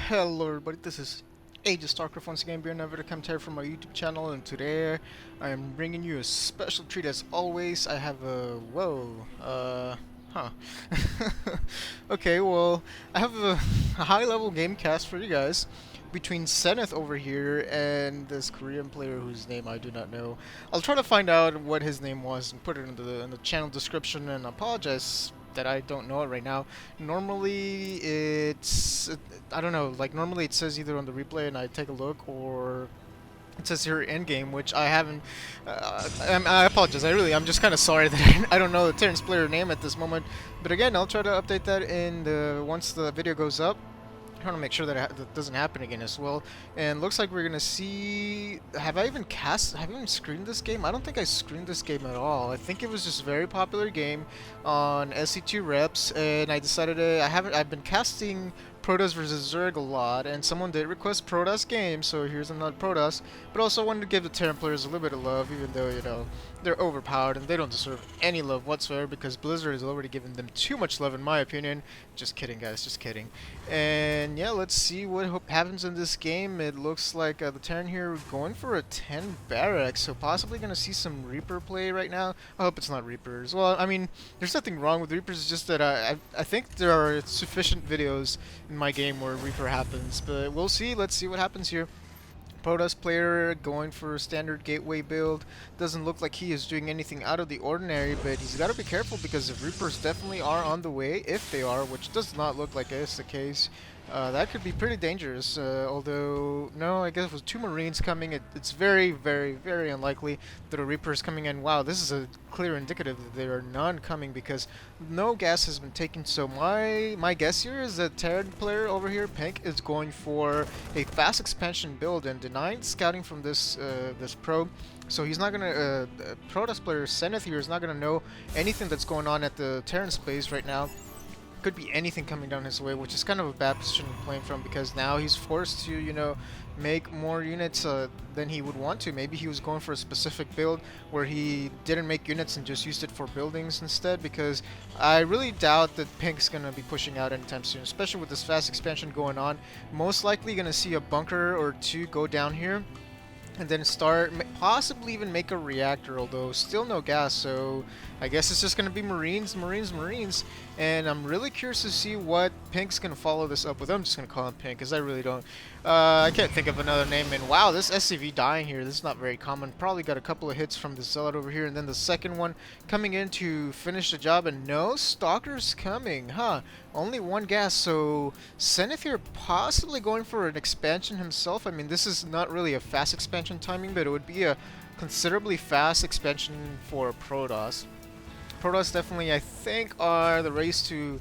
Hello everybody, this is Aegis StarCraft once again, being another commentary from my YouTube channel, and today I am bringing you a special treat as always. I have a... huh. Okay, well, I have a high-level game cast for you guys between Zenith over here and this Korean player whose name I do not know. I'll try to find out what his name was and put it in the channel description, and apologize that I don't know it right now. Normally I don't know, like normally it says either on the replay and I take a look, or it says here end game, which I haven't. I apologize. I'm just kind of sorry that I don't know the Terrence player name at this moment. But again, I'll try to update that in the once the video goes up. Trying to make sure that that doesn't happen again as well. And looks like we're gonna see. Have I even screened this game? I don't think I screened this game at all. I think it was just a very popular game on SC2 reps, and I decided I've been casting Protoss versus Zerg a lot, and someone did request Protoss game, so here's another Protoss. But also wanted to give the Terran players a little bit of love, even though, you know, they're overpowered and they don't deserve any love whatsoever, because Blizzard has already given them too much love in my opinion. Just kidding, guys, just kidding. And yeah, let's see what happens in this game. It looks like the Terran here going for a 10 barracks, so possibly gonna see some Reaper play right now. I hope it's not Reapers. Well, I mean, there's nothing wrong with Reapers, it's just that I think there are sufficient videos in my game where Reaper happens, but we'll see. Let's see what happens here. Protoss player going for a standard gateway build. Doesn't look like he is doing anything out of the ordinary, but he's got to be careful because the Reapers definitely are on the way, if they are, which does not look like is the case. That could be pretty dangerous, although, no, I guess with 2 Marines coming, it's very, very, very unlikely that a Reaper is coming in. Wow, this is a clear indicative that there are none coming because no gas has been taken, so my guess here is that Terran player over here, Pink, is going for a fast expansion build and denying scouting from this probe. So he's not gonna, Protoss player Zenith here is not gonna know anything that's going on at the Terran space right now. Could be anything coming down his way, which is kind of a bad position to be playing from, because now he's forced to, you know, make more units than he would want to. Maybe he was going for a specific build where he didn't make units and just used it for buildings instead, because I really doubt that Pink's going to be pushing out anytime soon, especially with this fast expansion going on. Most likely going to see a bunker or 2 go down here, and then start, possibly even make a reactor, although still no gas, so I guess it's just going to be Marines, Marines, Marines, and I'm really curious to see what Pink's going to follow this up with. I'm just going to call him Pink, because I really don't, I can't think of another name, and wow, this SCV dying here, this is not very common. Probably got a couple of hits from the Zealot over here, and then the second one coming in to finish the job, and no Stalkers coming, huh? Only 1 gas, so Zenith here possibly going for an expansion himself. I mean, this is not really a fast expansion timing, but it would be a considerably fast expansion for Protoss. Protoss definitely, I think, are the race to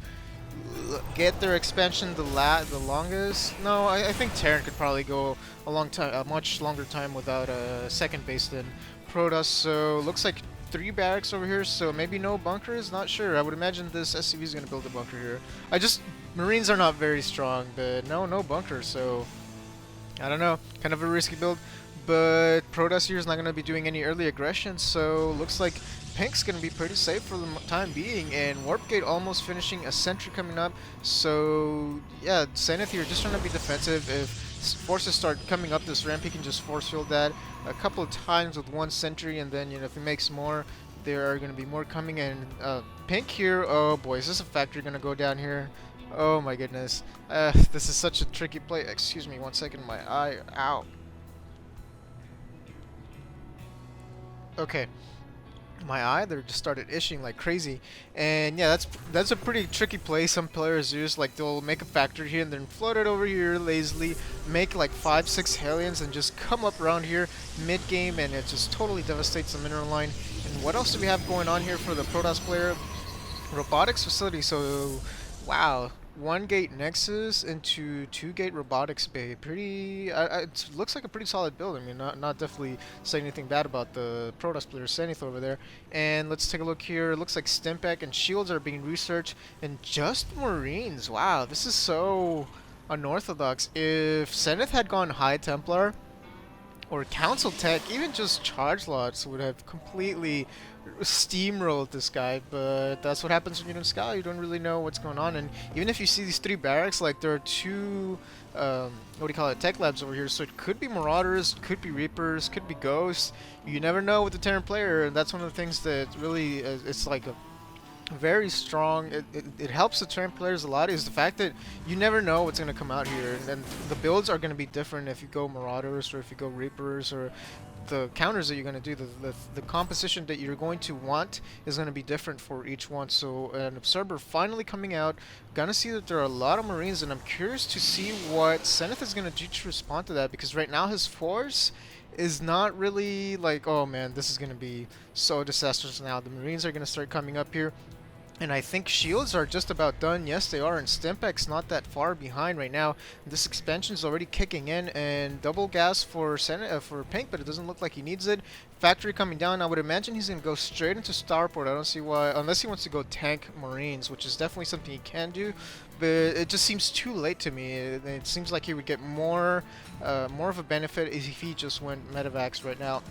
get their expansion the longest. No, I think Terran could probably go a much longer time without a second base than Protoss. So looks like 3 barracks over here, so maybe no bunkers, not sure. I would imagine this SCV is going to build a bunker here. Marines are not very strong, but no bunkers, so I don't know, kind of a risky build. But Protoss here is not going to be doing any early aggression, so looks like Pink's going to be pretty safe for the time being, and Warp Gate almost finishing, a sentry coming up. So yeah, Zenith here just trying to be defensive. If forces start coming up this ramp, he can just force field that a couple of times with 1 sentry, and then, you know, if he makes more, there are going to be more coming. And Pink here, oh boy, is this a factory going to go down here? Oh my goodness, this is such a tricky play. Excuse me, 1 second, my eye, ow. Okay, my eye there just started itching like crazy, and yeah, that's a pretty tricky play. Some players use, like, they'll make a factory here and then float it over here lazily, make like 5-6 Hellions, and just come up around here mid game, and it just totally devastates the mineral line. And what else do we have going on here for the Protoss player? Robotics facility. So wow, 1 gate Nexus into 2 gate Robotics Bay. Pretty, it looks like a pretty solid build. I mean, not definitely saying anything bad about the Protoss player Zenith over there. And let's take a look here. It looks like Stimpack and shields are being researched, and just Marines. Wow, this is so unorthodox. If Zenith had gone High Templar or Council Tech, even just Charge Lots would have completely steamrolled this guy, but that's what happens when you're in Sky. You don't really know what's going on, and even if you see these 3 barracks, like there are 2, what do you call it, tech labs over here, so it could be Marauders, could be Reapers, could be Ghosts. You never know with the Terran player, and that's one of the things that really, it's like a very strong. It helps the Terran players a lot, is the fact that you never know what's going to come out here, and then the builds are going to be different if you go Marauders or if you go Reapers, or the counters that you're going to do, the composition that you're going to want is going to be different for each one. So an Observer finally coming out, gonna see that there are a lot of Marines, and I'm curious to see what Zenith is going to do to respond to that, because right now his force is not really like, oh man, this is going to be so disastrous now. The Marines are going to start coming up here. And I think shields are just about done. Yes, they are, and Stimpak's not that far behind right now. This expansion is already kicking in, and double gas for for Pink, but it doesn't look like he needs it. Factory coming down. I would imagine he's going to go straight into Starport. I don't see why, unless he wants to go tank Marines, which is definitely something he can do. But it just seems too late to me. It seems like he would get more of a benefit if he just went Medivacs right now.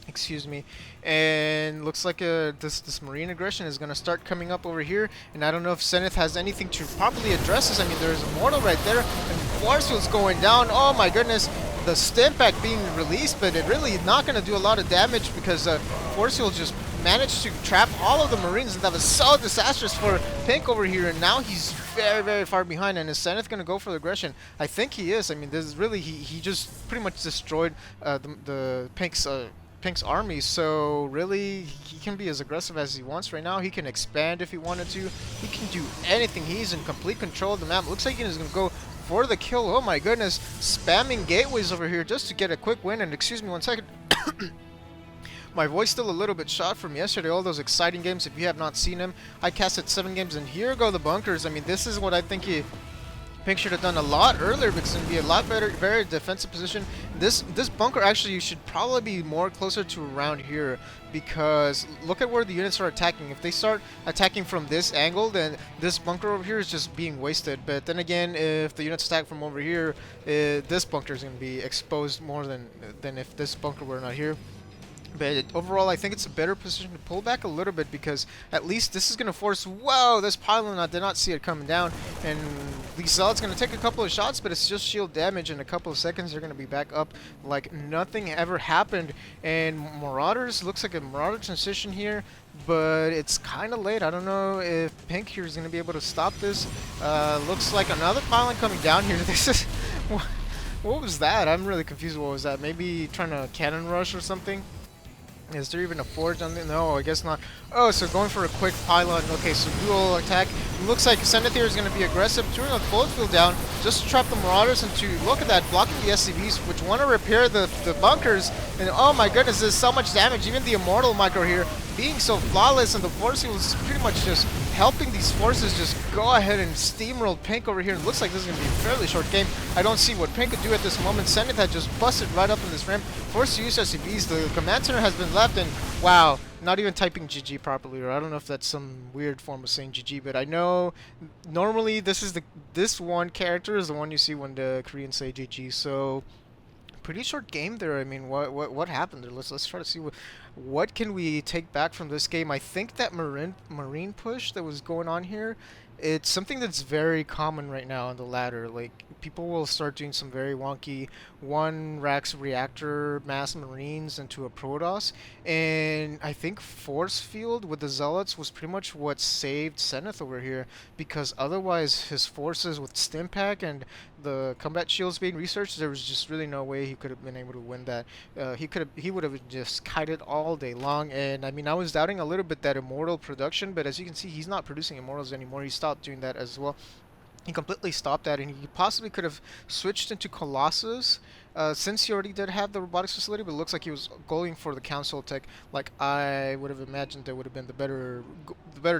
Excuse me. And looks like this marine aggression is going to start coming up over here, and I don't know if Zenith has anything to properly address this. I mean, there's a mortal right there, and force field's going down. Oh my goodness, the Stimpak being released, but it really not going to do a lot of damage, because force field just managed to trap all of the Marines, and that was so disastrous for Pink over here, and now he's very, very far behind. And is Zenith going to go for the aggression? I think he is. I mean, this is really, he just pretty much destroyed the Pink's army, so really he can be as aggressive as he wants right now. He can expand if he wanted to. He can do anything. He's in complete control of the map. Looks like he's going to go for the kill. Oh my goodness, spamming gateways over here just to get a quick win. And excuse me one second. My voice still a little bit shot from yesterday, all those exciting games. If you have not seen them, I casted 7 games, and here go the bunkers. I mean, this is what I think Pink should have done a lot earlier, because it's going to be a lot better, very defensive position. This bunker actually should probably be more closer to around here, because look at where the units are attacking. If they start attacking from this angle, then this bunker over here is just being wasted. But then again, if the units attack from over here, this bunker is going to be exposed more than if this bunker were not here. But overall, I think it's a better position to pull back a little bit, because at least this is going to force... Whoa, this pylon, I did not see it coming down. And the Zealot's going to take a couple of shots, but it's just shield damage. In a couple of seconds, they're going to be back up like nothing ever happened. And Marauders, looks like a Marauder transition here, but it's kind of late. I don't know if Pink here is going to be able to stop this. Looks like another pylon coming down here. This is... What was that? I'm really confused. What was that? Maybe trying to cannon rush or something? Is there even a forge on there? No, I guess not. Oh, so going for a quick pylon. Okay, so dual attack. It looks like Zenith here is going to be aggressive, turning the bullet field down just to trap the Marauders, and to look at that, blocking the SCVs, which want to repair the bunkers. And oh my goodness, there's so much damage. Even the Immortal Micro here being so flawless, and the force field is pretty much just helping these forces just go ahead and steamroll Pink over here. It looks like this is going to be a fairly short game. I don't see what Pink could do at this moment. Zenith had just busted right up in this ramp, forced to use SCVs. The command center has been left, and wow, not even typing GG properly, or I don't know if that's some weird form of saying GG, but I know normally this one character is the one you see when the Koreans say GG. So pretty short game there. I mean, what happened there? Let's try to see what can we take back from this game. I think that marine push that was going on here, it's something that's very common right now on the ladder. Like, people will start doing some very wonky one racks reactor mass marines into a Protoss, and I think force field with the Zealots was pretty much what saved Zenith over here, because otherwise his forces with Stimpak and the combat shields being researched, there was just really no way he could have been able to win that. He would have just kited all day long. And I mean, I was doubting a little bit that Immortal production, but as you can see, he's not producing Immortals anymore. He stopped doing that as well. He completely stopped that, and he possibly could have switched into Colossus, since he already did have the robotics facility, but it looks like he was going for the Council tech. Like, I would have imagined that would have been the better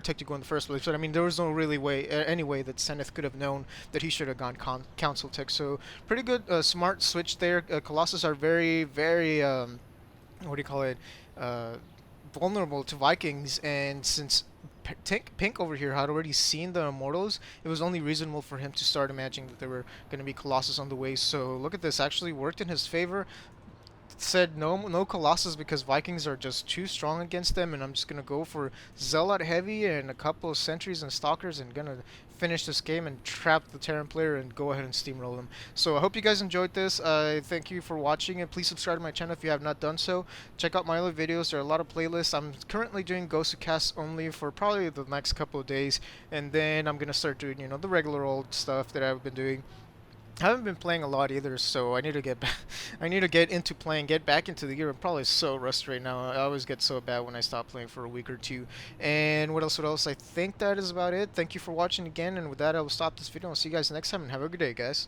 tech to go in the first place. But I mean, there was no really way, any way that Zenith could have known that he should have gone Council tech. So pretty good, smart switch there. Colossus are very, very, what do you call it, vulnerable to Vikings, and since Pink over here had already seen the Immortals, it was only reasonable for him to start imagining that there were going to be Colossus on the way. So look at this, actually worked in his favor. said no Colossus because Vikings are just too strong against them, and I'm just gonna go for Zealot heavy and a couple of sentries and stalkers, and gonna finish this game and trap the Terran player and go ahead and steamroll them. So I hope you guys enjoyed this. Thank you for watching, and please subscribe to my channel if you have not done so. Check out my other videos. There are a lot of playlists. I'm currently doing Gosu-Casts only for probably the next couple of days, and then I'm gonna start doing the regular old stuff that I've been doing. I haven't been playing a lot either, so I need to get back. I need to get into playing, get back into the gear. I'm probably so rusty right now. I always get so bad when I stop playing for a week or two. And what else? What else? I think that is about it. Thank you for watching again, and with that, I will stop this video. I'll see you guys next time, and have a good day, guys.